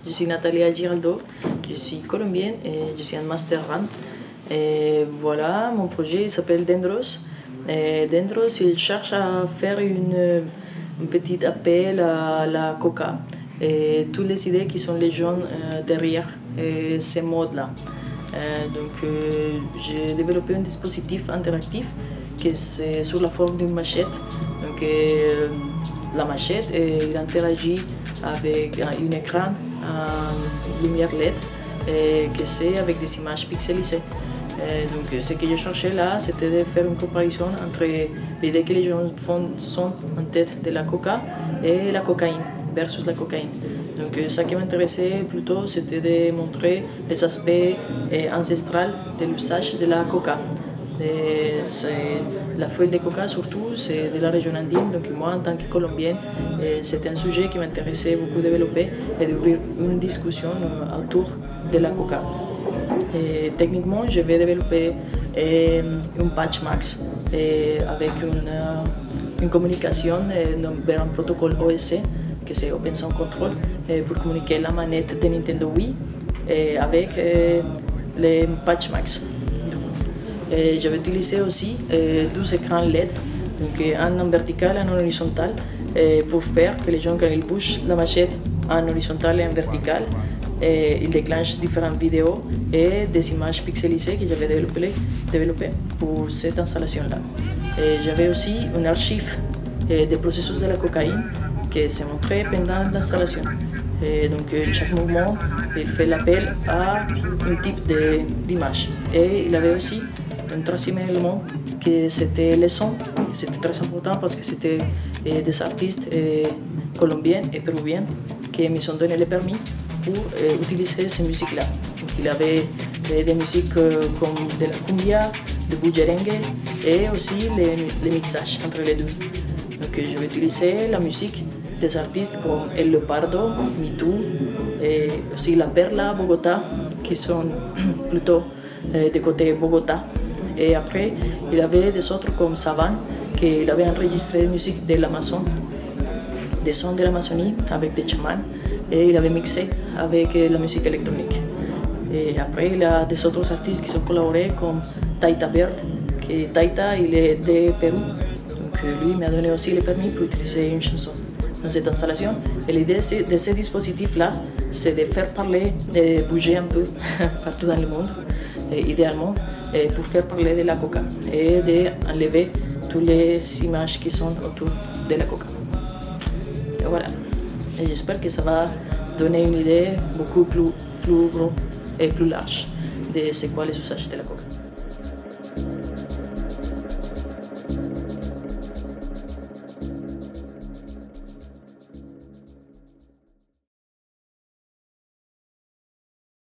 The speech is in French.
Je suis Natalia Giraldo, je suis colombienne et je suis en Master 1. Et voilà, mon projet s'appelle Dendros. Et Dendros, il cherche à faire un petit appel à la coca et toutes les idées qui sont les jeunes derrière ces modes-là. J'ai développé un dispositif interactif qui est sur la forme d'une machette. Donc, la machette, il interagit avec un écran, une lumière LED, et que c'est avec des images pixelisées. Donc, ce que je cherchais là, c'était de faire une comparaison entre l'idée que les gens sont en tête de la coca et la cocaïne versus la cocaïne. Donc, ce qui m'intéressait plutôt, c'était de montrer les aspects ancestraux de l'usage de la coca. La feuille de coca, surtout, c'est de la région andine. Donc, moi, en tant que Colombienne, c'était un sujet qui m'intéressait beaucoup de développer et d'ouvrir une discussion autour de la coca. Et techniquement, je vais développer un patch max avec une communication vers un protocole OSC, que c'est Open Sound Control, pour communiquer la manette de Nintendo Wii avec les patch max. Je vais utiliser aussi 12 écrans LED, donc un en vertical et un en horizontal, pour faire que les gens, quand ils bougent la machette en horizontal et en vertical, ils déclenchent différentes vidéos et des images pixelisées que j'avais développées pour cette installation-là. J'avais aussi une archive des processus de la cocaïne qui s'est montrée pendant l'installation. Donc chaque mouvement, il fait l'appel à un type d'image. Et il avait aussi un troisième élément que c'était le son. C'était très important parce que c'était des artistes colombiens et péruviens qui me ont donné le permis pour utiliser ces musiques-là. Donc, il y avait des musiques comme de la cumbia, de bullerengue et aussi les mixages entre les deux. Donc je vais utiliser la musique des artistes comme El Leopardo, MeToo et aussi La Perla, Bogotá, qui sont plutôt de côté Bogotá. Et après, il y avait des autres comme Savan, qui avait enregistré des musiques de l'Amazon, des sons de l'Amazonie avec des chamans, et il avait mixé avec la musique électronique. Et après, il y a des autres artistes qui sont collaborés comme Taita Bird, qui Taita, il est de Pérou. Donc lui m'a donné aussi le permis pour utiliser une chanson dans cette installation. Et l'idée de ce dispositif-là, c'est de faire parler, de bouger un peu partout dans le monde, idéalement, pour faire parler de la coca et d'enlever toutes les images qui sont autour de la coca. Et voilà. Et j'espère que ça va donner une idée beaucoup plus gros et plus large de c'est quoi les usages de la coca.